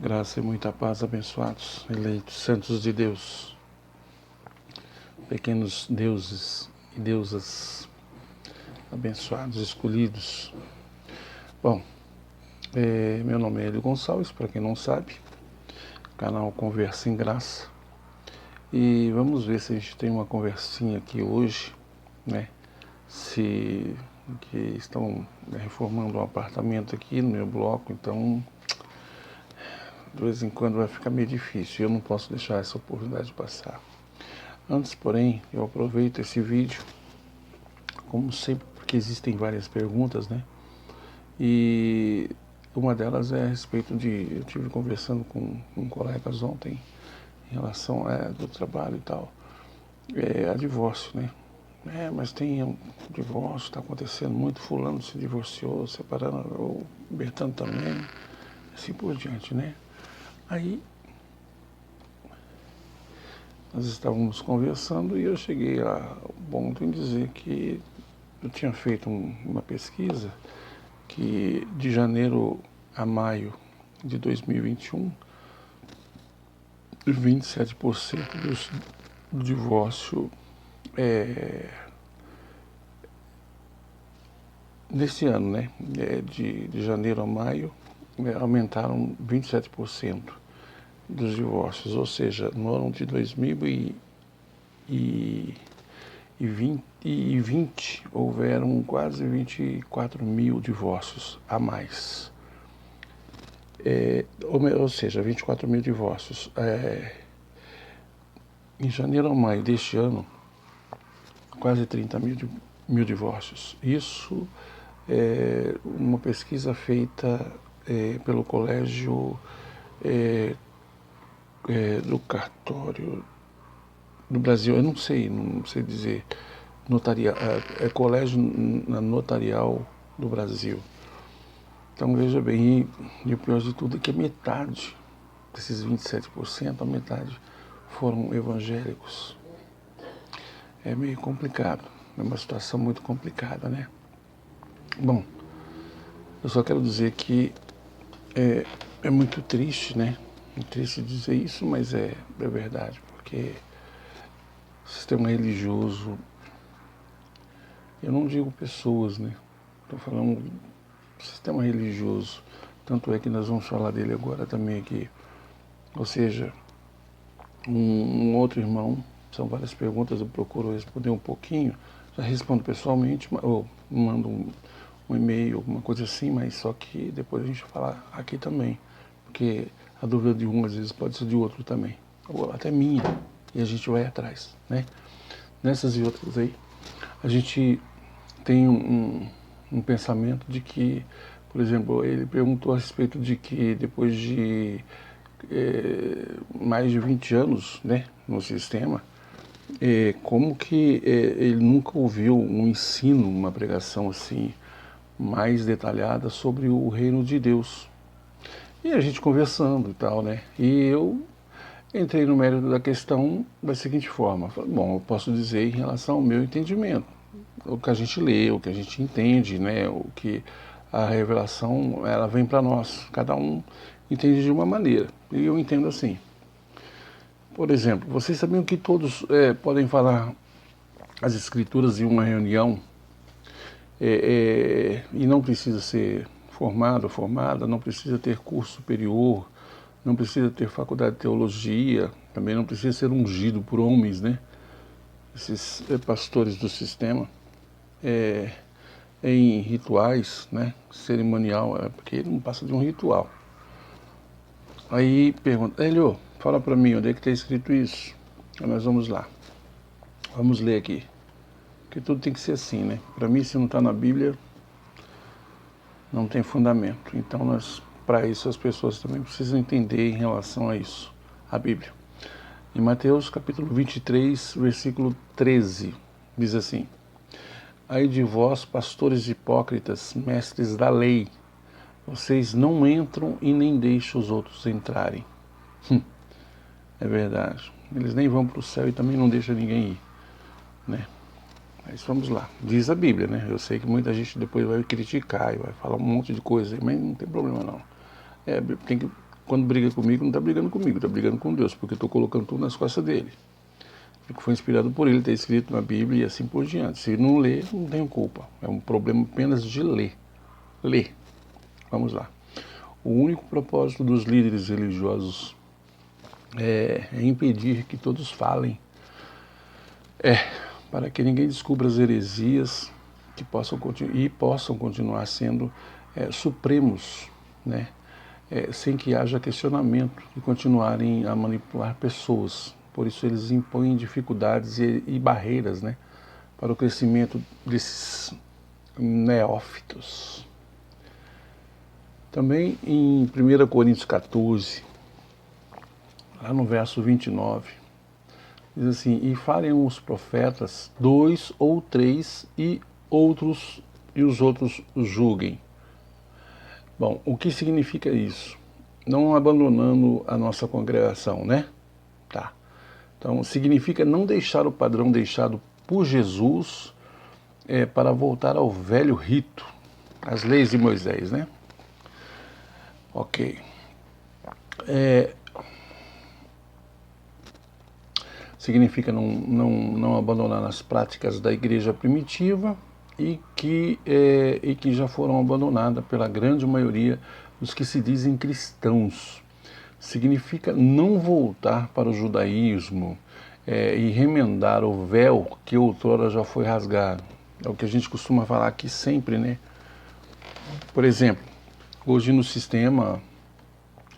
Graça e muita paz, abençoados, eleitos, santos de Deus, pequenos deuses e deusas, abençoados, escolhidos. Bom, meu nome é Hélio Gonçalves, para quem não sabe, canal Conversa em Graça. E vamos ver se a gente tem uma conversinha aqui hoje, né? Que estão reformando um apartamento aqui no meu bloco, então de vez em quando vai ficar meio difícil, eu não posso deixar essa oportunidade passar. Antes, porém, eu aproveito esse vídeo, como sempre, porque existem várias perguntas, né? E uma delas é a respeito eu tive conversando com colegas ontem, em relação do trabalho e tal, a divórcio, né? Mas tem um divórcio, está acontecendo muito, fulano se divorciou, separando, o Bertano também, assim por diante, né? Aí, nós estávamos conversando e eu cheguei ao ponto em dizer que eu tinha feito uma pesquisa que de janeiro a maio de 2021, 27% do divórcio nesse ano, né? De janeiro a maio, aumentaram 27% dos divórcios, ou seja, no ano de 2020 houveram quase 24 mil divórcios a mais. Ou seja, 24 mil divórcios. Em janeiro a maio deste ano, quase 30 mil divórcios. Isso é uma pesquisa feita pelo Colégio do Cartório do Brasil, eu não sei dizer, Colégio Notarial do Brasil. Então veja bem, e o pior de tudo é que a metade desses 27%, a metade foram evangélicos. É meio complicado, é uma situação muito complicada, né? Bom, eu só quero dizer que é muito triste, né? É triste dizer isso, mas é verdade, porque o sistema religioso, eu não digo pessoas, né? Estou falando do sistema religioso, tanto é que nós vamos falar dele agora também aqui. Ou seja, um outro irmão, são várias perguntas, eu procuro responder um pouquinho, já respondo pessoalmente, ou mando um e-mail, alguma coisa assim, mas só que depois a gente fala aqui também, porque a dúvida de um às vezes pode ser de outro também, ou até minha, e a gente vai atrás, né? Nessas e outras aí, a gente tem um pensamento de que, por exemplo, ele perguntou a respeito de que depois de mais de 20 anos, né, no sistema, como que ele nunca ouviu um ensino, uma pregação assim, mais detalhada sobre o reino de Deus. E a gente conversando e tal, né? E eu entrei no mérito da questão da seguinte forma. Falei, bom, eu posso dizer em relação ao meu entendimento, o que a gente lê, o que a gente entende, né? O que a revelação, ela vem para nós. Cada um entende de uma maneira. E eu entendo assim. Por exemplo, vocês sabiam que todos podem falar as escrituras em uma reunião e não precisa ser formado ou formada, não precisa ter curso superior, não precisa ter faculdade de teologia, também não precisa ser ungido por homens, né? Esses pastores do sistema, em rituais, né? Cerimonial, porque ele não passa de um ritual. Aí pergunta, Hélio, fala para mim, onde é que está escrito isso? Aí nós vamos lá. Vamos ler aqui. Porque tudo tem que ser assim, né? Para mim, se não está na Bíblia, não tem fundamento. Então, para isso, as pessoas também precisam entender em relação a isso, a Bíblia. Em Mateus, capítulo 23, versículo 13, diz assim: Ai de vós, pastores hipócritas, mestres da lei, vocês não entram e nem deixam os outros entrarem. É verdade. Eles nem vão para o céu e também não deixam ninguém ir, né? Mas vamos lá. Diz a Bíblia, né? Eu sei que muita gente depois vai criticar e vai falar um monte de coisa, mas não tem problema não. quando briga comigo, não está brigando comigo, está brigando com Deus, porque eu estou colocando tudo nas costas dele. Que foi inspirado por ele, está escrito na Bíblia e assim por diante. Se não ler, não tenho culpa. É um problema apenas de ler. Ler. Vamos lá. O único propósito dos líderes religiosos é impedir que todos falem. Para que ninguém descubra as heresias que possam continuar sendo supremos, né? Sem que haja questionamento e continuarem a manipular pessoas. Por isso eles impõem dificuldades e barreiras, né, para o crescimento desses neófitos. Também em 1 Coríntios 14, lá no verso 29, diz assim: e falem os profetas 2 ou 3 e os outros julguem. Bom, o que significa isso? Não abandonando a nossa congregação, né? Tá. Então, significa não deixar o padrão deixado por Jesus para voltar ao velho rito, as leis de Moisés, né? Ok. Significa não abandonar as práticas da igreja primitiva e que já foram abandonadas pela grande maioria dos que se dizem cristãos. Significa não voltar para o judaísmo e remendar o véu que outrora já foi rasgado. É o que a gente costuma falar aqui sempre, né? Por exemplo, hoje no sistema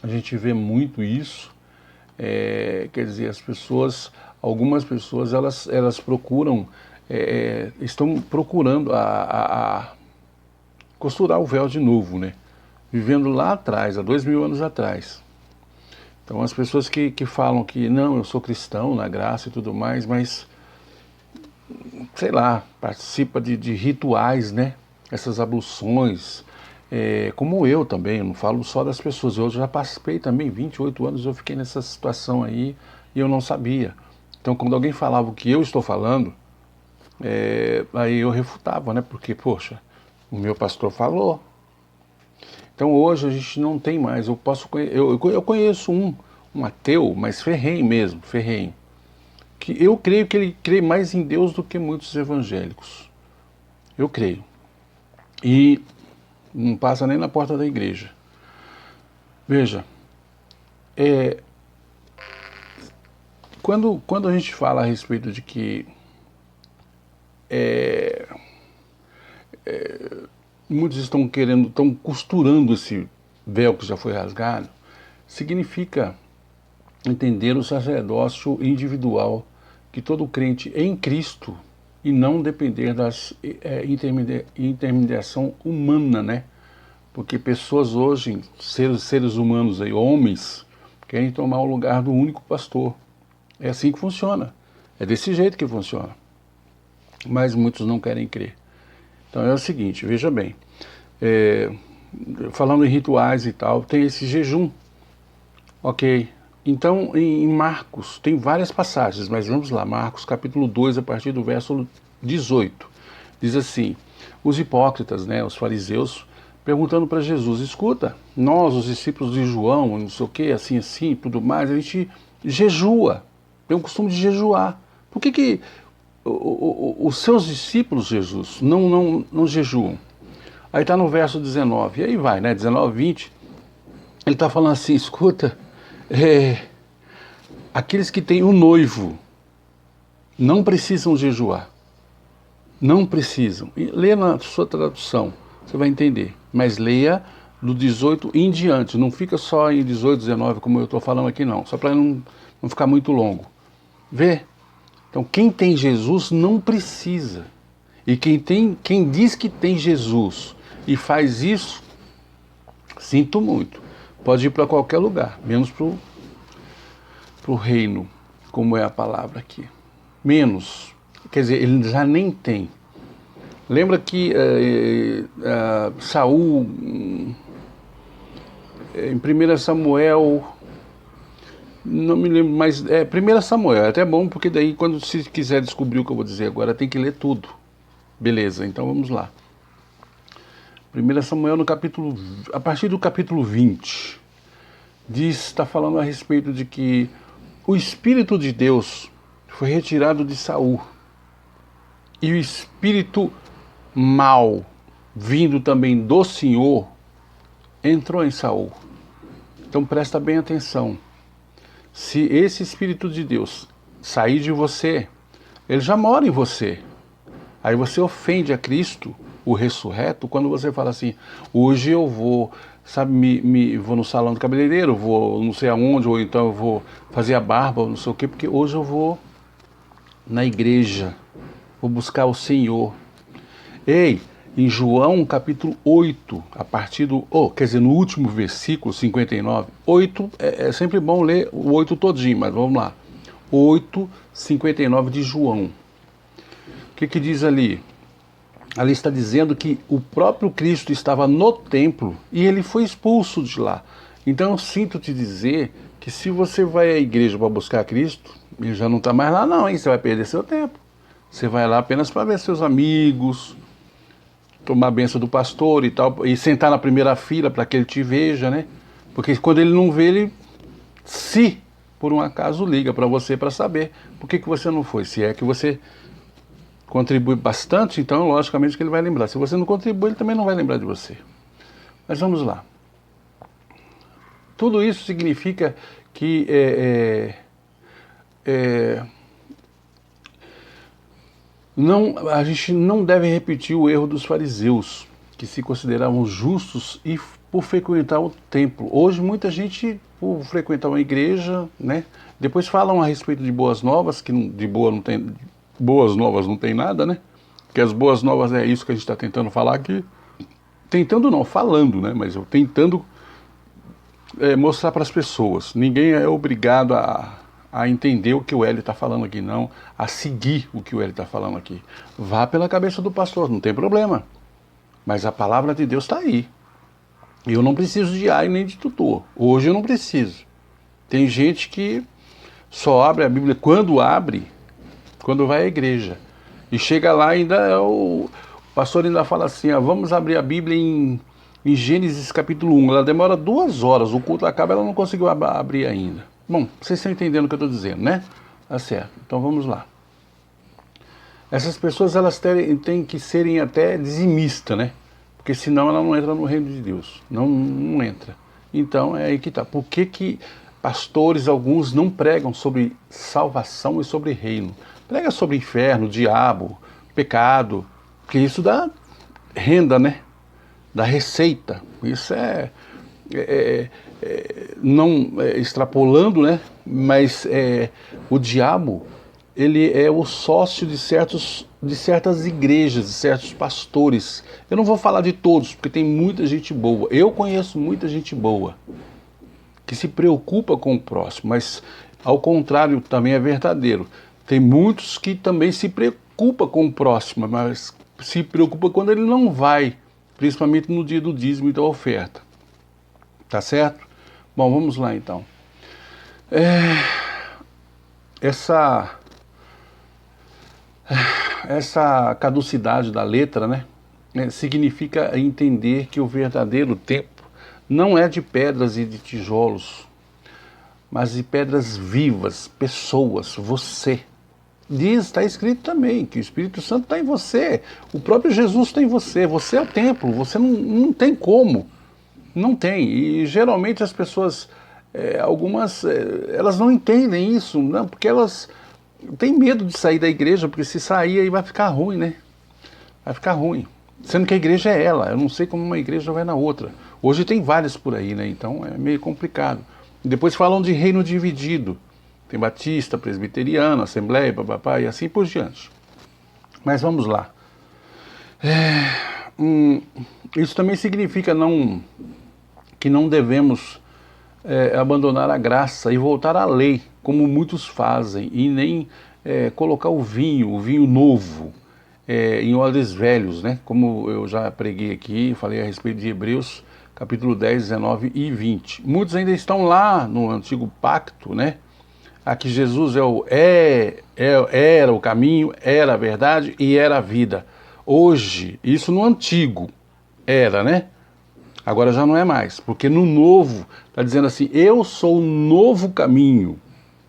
a gente vê muito isso, quer dizer, algumas pessoas elas procuram, estão procurando a costurar o véu de novo, né? Vivendo lá atrás, há 2000 anos atrás. Então as pessoas que falam que não, eu sou cristão na graça e tudo mais, mas, sei lá, participa de rituais, né? Essas abluções, como eu também, eu não falo só das pessoas, eu já participei também, 28 anos eu fiquei nessa situação aí e eu não sabia. Então quando alguém falava o que eu estou falando, aí eu refutava, né? Porque, poxa, o meu pastor falou. Então hoje a gente não tem mais, eu conheço um ateu, mas ferrenho mesmo, ferrenho, que eu creio que ele crê mais em Deus do que muitos evangélicos, eu creio, e não passa nem na porta da igreja. Veja, quando a gente fala a respeito de que muitos estão costurando esse véu que já foi rasgado, significa entender o sacerdócio individual que todo crente em Cristo e não depender das intermediação humana, né? Porque pessoas hoje, seres humanos aí, homens, querem tomar o lugar do único pastor. É assim que funciona. É desse jeito que funciona. Mas muitos não querem crer. Então é o seguinte, veja bem, falando em rituais e tal, tem esse jejum, ok? Então em Marcos, tem várias passagens, mas vamos lá, Marcos capítulo 2, a partir do verso 18, diz assim: os hipócritas, né, os fariseus, perguntando para Jesus, escuta, nós, os discípulos de João, não sei o que, assim, tudo mais, a gente jejua, tem o costume de jejuar. Por que os seus discípulos, Jesus, não jejuam? Aí está no verso 19, e aí vai, né, 19, 20, ele está falando assim, escuta, aqueles que têm um noivo não precisam jejuar, não precisam. E leia na sua tradução, você vai entender, mas leia do 18 em diante, não fica só em 18, 19, como eu estou falando aqui não, só para não ficar muito longo. Vê? Então quem tem Jesus não precisa. E quem diz que tem Jesus e faz isso, sinto muito, pode ir para qualquer lugar, menos para o reino, como é a palavra aqui. Menos, quer dizer, ele já nem tem. Lembra que Saul, em 1 Samuel, não me lembro, mas 1 Samuel, é até bom, porque daí quando se quiser descobrir o que eu vou dizer agora, tem que ler tudo. Beleza, então vamos lá. 1 Samuel no capítulo, a partir do capítulo 20, está falando a respeito de que o Espírito de Deus foi retirado de Saul. E o espírito mal, vindo também do Senhor, entrou em Saul. Então presta bem atenção. Se esse Espírito de Deus sair de você, ele já mora em você. Aí você ofende a Cristo, o ressurreto, quando você fala assim, hoje eu vou, sabe, vou no salão do cabeleireiro, vou não sei aonde, ou então eu vou fazer a barba, ou não sei o quê, porque hoje eu vou na igreja, vou buscar o Senhor. Ei, em João capítulo 8, a partir do, quer dizer, no último versículo, 59, 8, é sempre bom ler o 8 todinho, mas vamos lá. 8, 59 de João. O que diz ali? Ali está dizendo que o próprio Cristo estava no templo e ele foi expulso de lá. Então eu sinto te dizer que se você vai à igreja para buscar Cristo, ele já não está mais lá não, hein? Você vai perder seu tempo. Você vai lá apenas para ver seus amigos, tomar a benção do pastor e tal, e sentar na primeira fila para que ele te veja, né? Porque quando ele não vê, ele, se por um acaso, liga para você para saber por que você não foi. Se é que você contribui bastante, então logicamente que ele vai lembrar. Se você não contribui, ele também não vai lembrar de você. Mas vamos lá. Tudo isso significa que a gente não deve repetir o erro dos fariseus, que se consideravam justos e por frequentar o templo. Hoje muita gente, por frequentar uma igreja, né, depois falam a respeito de boas novas, que de boas novas não tem nada, né? Que as boas novas é isso que a gente está tentando falar aqui. Tentando não, falando, né? Mas eu tentando mostrar para as pessoas. Ninguém é obrigado a entender o que o Hélio está falando aqui, não, a seguir o que o Hélio está falando aqui. Vá pela cabeça do pastor, não tem problema. Mas a palavra de Deus está aí. Eu não preciso de ai nem de tutor. Hoje eu não preciso. Tem gente que só abre a Bíblia quando vai à igreja. E chega lá ainda, o pastor ainda fala assim, vamos abrir a Bíblia em Gênesis capítulo 1. Ela demora 2 horas, o culto acaba, ela não conseguiu abrir ainda. Bom, vocês estão entendendo o que eu estou dizendo, né? Tá certo, então vamos lá. Essas pessoas, elas têm que serem até dizimistas, né? Porque senão ela não entra no reino de Deus. Não entra. Então é aí que tá. Por que pastores, alguns, não pregam sobre salvação e sobre reino? Prega sobre inferno, diabo, pecado, porque isso dá renda, né? Dá receita. Isso não extrapolando, né? Mas o diabo, ele é o sócio de certas igrejas, de certos pastores. Eu não vou falar de todos, porque tem muita gente boa. Eu conheço muita gente boa que se preocupa com o próximo, mas ao contrário também é verdadeiro. Tem muitos que também se preocupam com o próximo, mas se preocupa quando ele não vai, principalmente no dia do dízimo e da oferta. Tá certo? Bom, vamos lá então. Essa caducidade da letra, né, significa entender que o verdadeiro templo não é de pedras e de tijolos, mas de pedras vivas, pessoas, você. Está escrito também que o Espírito Santo está em você, o próprio Jesus está em você, você é o templo, você não tem como, não tem. E geralmente as pessoas, algumas, elas não entendem isso, não, porque elas têm medo de sair da igreja, porque se sair aí vai ficar ruim, né? Vai ficar ruim. Sendo que a igreja é ela, eu não sei como uma igreja vai na outra. Hoje tem várias por aí, né? Então é meio complicado. Depois falam de reino dividido. Tem batista, presbiteriano, assembleia, papapá, e assim por diante. Mas vamos lá. Isso também significa que não devemos abandonar a graça e voltar à lei, como muitos fazem, e nem colocar o vinho novo, em odres velhos, né? Como eu já preguei aqui, falei a respeito de Hebreus, capítulo 10, 19 e 20. Muitos ainda estão lá no antigo pacto, né? Aqui Jesus era o caminho, era a verdade e era a vida. Hoje, isso no antigo era, né? Agora já não é mais, porque no novo está dizendo assim, eu sou o novo caminho,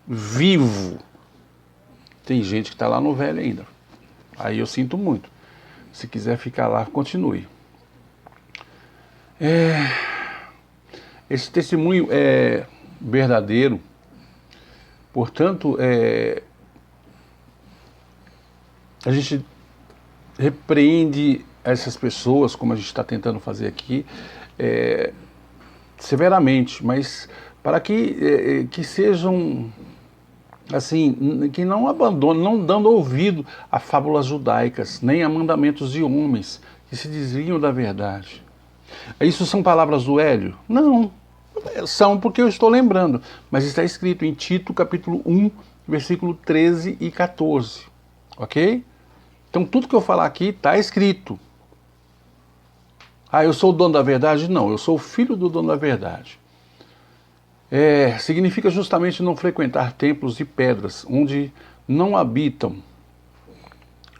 vivo. Tem gente que está lá no velho ainda. Aí eu sinto muito. Se quiser ficar lá, continue. Esse testemunho é verdadeiro. Portanto, a gente repreende essas pessoas, como a gente está tentando fazer aqui, severamente, mas para que sejam, assim, que não abandonem, não dando ouvido a fábulas judaicas, nem a mandamentos de homens que se desviam da verdade. Isso são palavras do Hélio? Não, são porque eu estou lembrando, mas está escrito em Tito capítulo 1, versículo 13 e 14, ok? Então tudo que eu falar aqui está escrito. Ah, eu sou o dono da verdade? Não, eu sou o filho do dono da verdade. Significa justamente não frequentar templos de pedras, onde não habitam,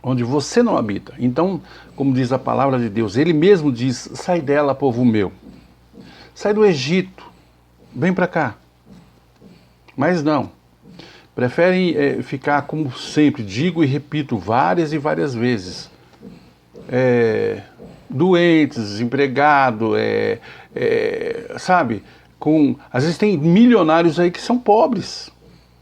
onde você não habita. Então, como diz a palavra de Deus, ele mesmo diz, sai dela, povo meu. Sai do Egito, vem para cá. Mas não, preferem ficar como sempre, digo e repito várias e várias vezes, doentes, desempregados, sabe? Às vezes tem milionários aí que são pobres,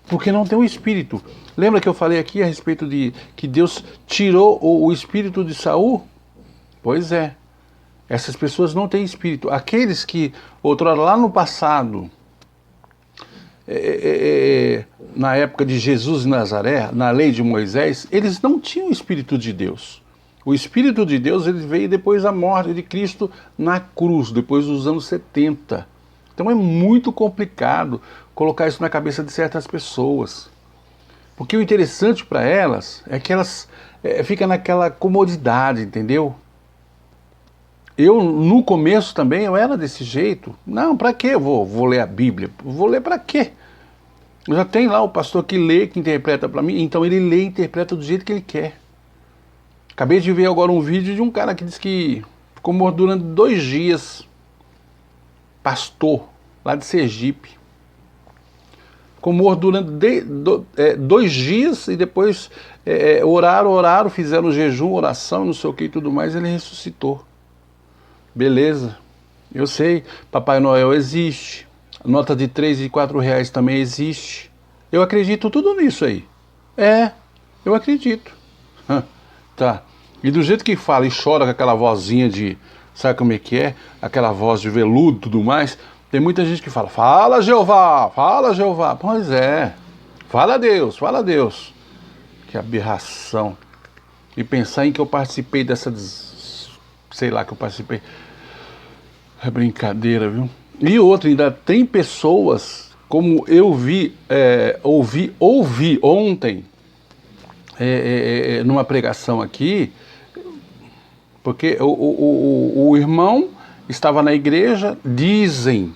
porque não tem o espírito. Lembra que eu falei aqui a respeito de que Deus tirou o espírito de Saul? Pois é, essas pessoas não têm espírito. Aqueles que, outrora lá no passado, na época de Jesus de Nazaré, na lei de Moisés, eles não tinham o espírito de Deus. O Espírito de Deus ele veio depois da morte de Cristo na cruz, depois dos anos 70. Então é muito complicado colocar isso na cabeça de certas pessoas. Porque o interessante para elas é que elas ficam naquela comodidade, entendeu? Eu, no começo também, eu era desse jeito. Não, para que eu vou ler a Bíblia? Vou ler para quê? Já tem lá o pastor que lê, que interpreta para mim, então ele lê e interpreta do jeito que ele quer. Acabei de ver agora um vídeo de um cara que disse que ficou morto durante 2 dias. Pastor, lá de Sergipe. Ficou morto durante 2 dias e depois oraram, fizeram jejum, oração, não sei o que e tudo mais, ele ressuscitou. Beleza, eu sei, Papai Noel existe, a nota de 3 e 4 reais também existe. Eu acredito tudo nisso aí. Eu acredito. Tá. E do jeito que fala e chora com aquela vozinha de... Sabe como é que é? Aquela voz de veludo e tudo mais. Tem muita gente que fala, fala Jeová, fala Jeová. Pois é. Fala Deus, fala Deus. Que aberração. E pensar em que eu participei dessa... Sei lá que eu participei. É brincadeira, viu? E outra, ainda tem pessoas, como eu ouvi ontem, numa pregação aqui, porque o irmão estava na igreja, dizem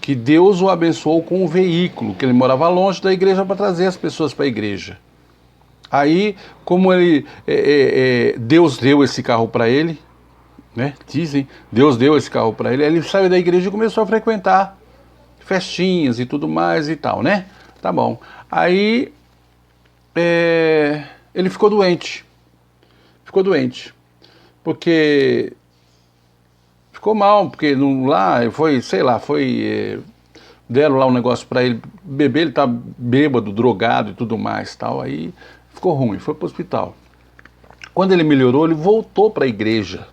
que Deus o abençoou com um veículo, que ele morava longe da igreja para trazer as pessoas para a igreja. Aí, como Deus deu esse carro para ele, né? Dizem, Deus deu esse carro para ele, ele saiu da igreja e começou a frequentar festinhas e tudo mais e tal, né? Tá bom. Aí, ele ficou doente. Porque ficou mal, porque lá foi, sei lá, deram lá um negócio para ele beber, ele tá bêbado, drogado e tudo mais, tal, aí ficou ruim, foi pro hospital. Quando ele melhorou, ele voltou para a igreja.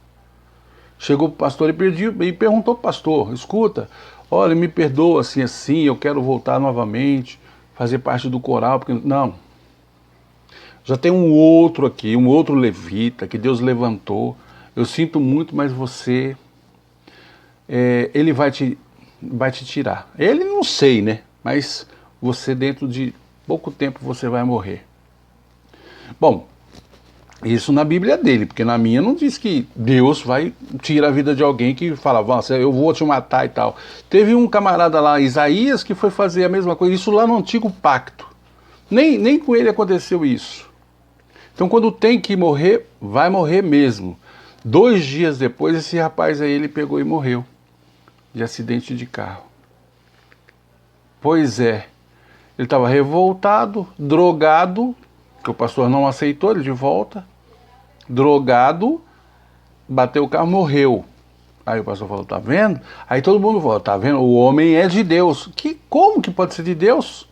Chegou pro pastor e perguntou pro pastor, escuta, olha, me perdoa assim, eu quero voltar novamente, fazer parte do coral, porque não. Já tem um outro aqui, um outro levita que Deus levantou. Eu sinto muito, mas você, ele vai te tirar. Ele não sei, né? Mas você dentro de pouco tempo você vai morrer. Bom, isso na Bíblia dele, porque na minha não diz que Deus vai tirar a vida de alguém que fala, eu vou te matar e tal. Teve um camarada lá, Isaías, que foi fazer a mesma coisa, isso lá no Antigo Pacto. Nem com ele aconteceu isso. Então quando tem que morrer, vai morrer mesmo. 2 dias depois, esse rapaz aí, ele pegou e morreu de acidente de carro. Pois é, ele estava revoltado, drogado, que o pastor não aceitou ele de volta, drogado, bateu o carro, morreu. Aí o pastor falou, tá vendo? Aí todo mundo falou, tá vendo? O homem é de Deus. Como que pode ser de Deus?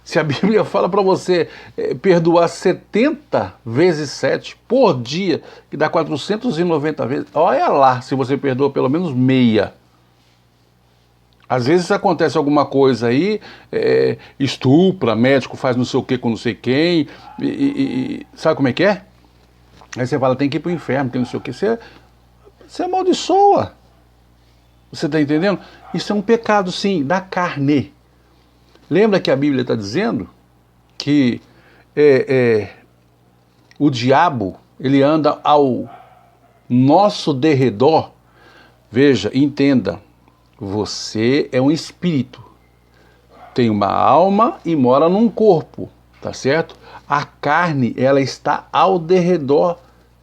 Se a Bíblia fala para você perdoar 70 vezes 7 por dia, que dá 490 vezes, olha lá se você perdoa pelo menos meia. Às vezes acontece alguma coisa aí, estupra, médico faz não sei o que com não sei quem, sabe como é que é? Aí você fala, tem que ir pro inferno, tem não sei o que, você amaldiçoa. Você está entendendo? Isso é um pecado, sim, da carne. Lembra que a Bíblia está dizendo que o diabo, ele anda ao nosso derredor. Veja, entenda, você é um espírito, tem uma alma e mora num corpo, tá certo? A carne, ela está ao derredor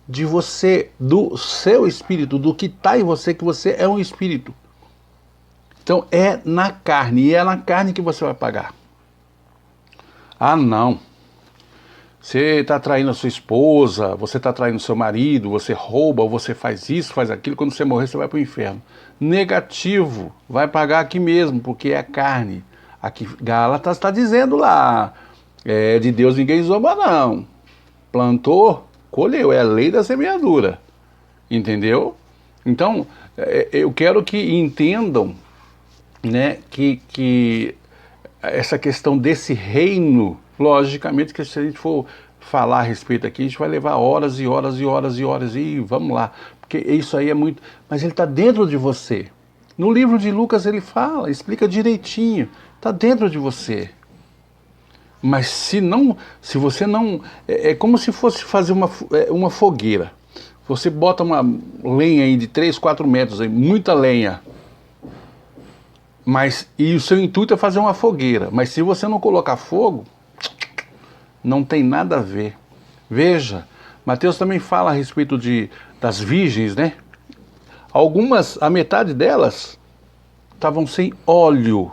de você, do seu espírito, do que está em você, que você é um espírito. Então é na carne, e é na carne que você vai pagar. Ah, não. Você está traindo a sua esposa, você está traindo o seu marido, você rouba, você faz isso, faz aquilo, quando você morrer você vai para o inferno. Negativo, vai pagar aqui mesmo, porque é carne. Aqui Gálatas está dizendo lá, de Deus ninguém zomba não. Plantou, colheu, é a lei da semeadura. Entendeu? Então, eu quero que entendam, né, que essa questão desse reino, logicamente que se a gente for falar a respeito aqui, a gente vai levar horas e horas e horas e horas e vamos lá, porque isso aí é muito, mas ele está dentro de você. No livro de Lucas ele fala, explica direitinho, está dentro de você. Mas se você não, é como se fosse fazer uma fogueira. Você bota uma lenha aí de 3, 4 metros, aí, muita lenha. E o seu intuito é fazer uma fogueira. Mas se você não colocar fogo, não tem nada a ver. Veja, Mateus também fala a respeito das virgens, né? Algumas, a metade delas, estavam sem óleo,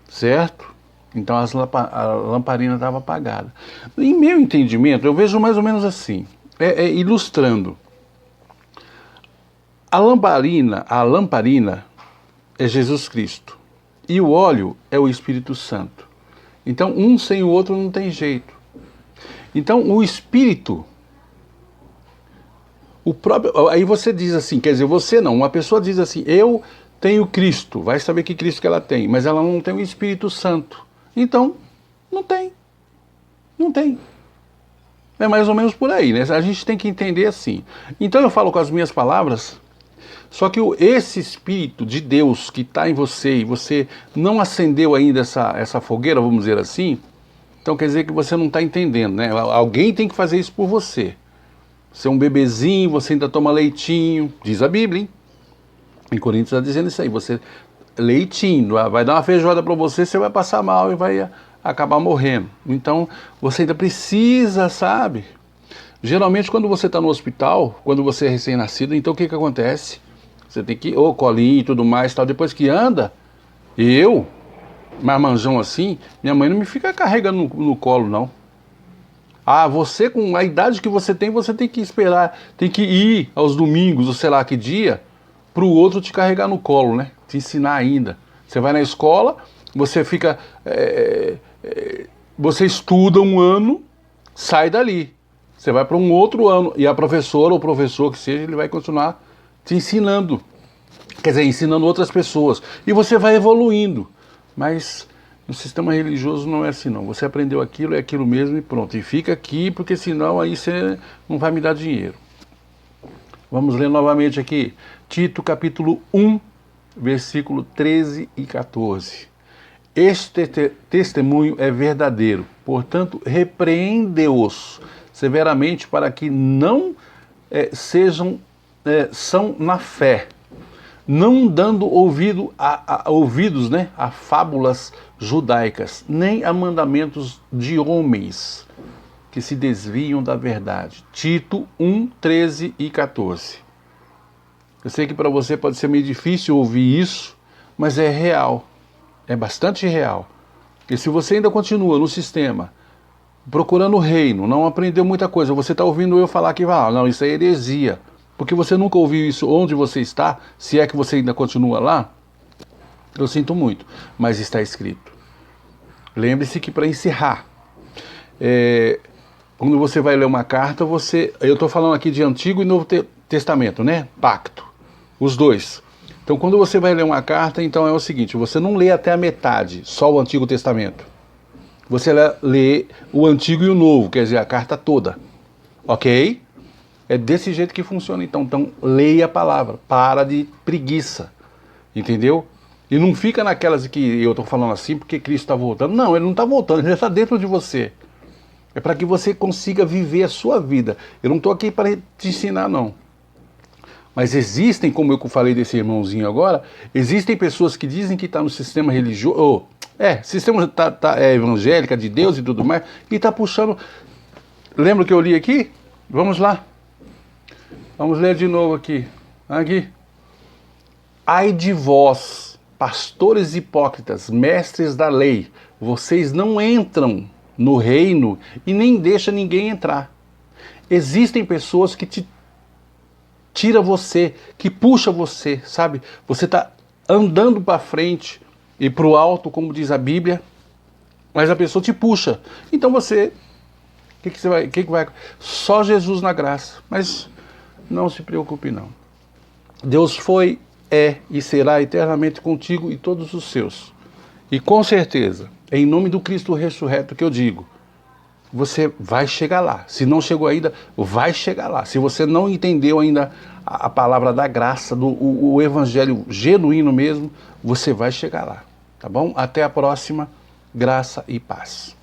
certo? Então a lamparina estava apagada. Em meu entendimento, eu vejo mais ou menos assim, ilustrando. A lamparina é Jesus Cristo. E o óleo é o Espírito Santo. Então, um sem o outro não tem jeito. Então, o Espírito, aí você diz assim, quer dizer, você não, uma pessoa diz assim, eu tenho Cristo, vai saber que Cristo que ela tem, mas ela não tem o Espírito Santo. Então, não tem. Não tem. É mais ou menos por aí, né? A gente tem que entender assim. Então, eu falo com as minhas palavras. Só que esse Espírito de Deus que está em você e você não acendeu ainda essa fogueira, vamos dizer assim, então quer dizer que você não está entendendo, né? Alguém tem que fazer isso por você. Você é um bebezinho, você ainda toma leitinho, diz a Bíblia, hein? Em Coríntios está dizendo isso aí, você leitinho, vai dar uma feijoada para você, você vai passar mal e vai acabar morrendo. Então você ainda precisa, sabe? Geralmente quando você está no hospital, quando você é recém-nascido, então o que acontece? Você tem que, colinho e tudo mais, tal. Depois que anda, marmanjão assim, minha mãe não me fica carregando no colo, não. Ah, você com a idade que você tem que esperar, tem que ir aos domingos, ou sei lá que dia, para o outro te carregar no colo, né? Te ensinar ainda. Você vai na escola, você fica, você estuda um ano, sai dali. Você vai para um outro ano, e a professora ou o professor que seja, ele vai continuar te ensinando, quer dizer, ensinando outras pessoas, e você vai evoluindo, mas no sistema religioso não é assim não, você aprendeu aquilo, é aquilo mesmo e pronto, e fica aqui, porque senão aí você não vai me dar dinheiro. Vamos ler novamente aqui, Tito capítulo 1, versículo 13 e 14. Este testemunho é verdadeiro, portanto repreende-os severamente para que não são na fé, não dando ouvidos, né, a fábulas judaicas, nem a mandamentos de homens, que se desviam da verdade. Tito 1, 13 e 14. Eu sei que para você pode ser meio difícil ouvir isso, mas é real, é bastante real. E se você ainda continua no sistema, procurando o reino, não aprendeu muita coisa, você está ouvindo eu falar que não, isso é heresia, porque você nunca ouviu isso onde você está, se é que você ainda continua lá, eu sinto muito, mas está escrito. Lembre-se que para encerrar, quando você vai ler uma carta, eu estou falando aqui de Antigo e Novo Testamento, né? Pacto, os dois. Então, quando você vai ler uma carta, então é o seguinte, você não lê até a metade, só o Antigo Testamento. Você lê o Antigo e o Novo, quer dizer, a carta toda. Ok? É desse jeito que funciona. Então leia a palavra. Para de preguiça. Entendeu? E não fica naquelas que eu estou falando assim porque Cristo está voltando. Não, ele não está voltando, ele está dentro de você. É para que você consiga viver a sua vida. Eu não estou aqui para te ensinar, não. Mas existem, como eu falei desse irmãozinho agora, existem pessoas que dizem que está no sistema religioso, sistema evangélica de Deus e tudo mais, e está puxando. Lembra o que eu li aqui? Vamos lá. Vamos ler de novo aqui. Aqui. Ai de vós, pastores hipócritas, mestres da lei, vocês não entram no reino e nem deixam ninguém entrar. Existem pessoas que te tira você, que puxa você, sabe? Você está andando para frente e para o alto, como diz a Bíblia, mas a pessoa te puxa. Então você, o que vai? Só Jesus na graça. Mas não se preocupe não. Deus foi, é e será eternamente contigo e todos os seus. E com certeza, em nome do Cristo ressurreto que eu digo, você vai chegar lá. Se não chegou ainda, vai chegar lá. Se você não entendeu ainda a palavra da graça, o evangelho genuíno mesmo, você vai chegar lá. Tá bom? Até a próxima. Graça e paz.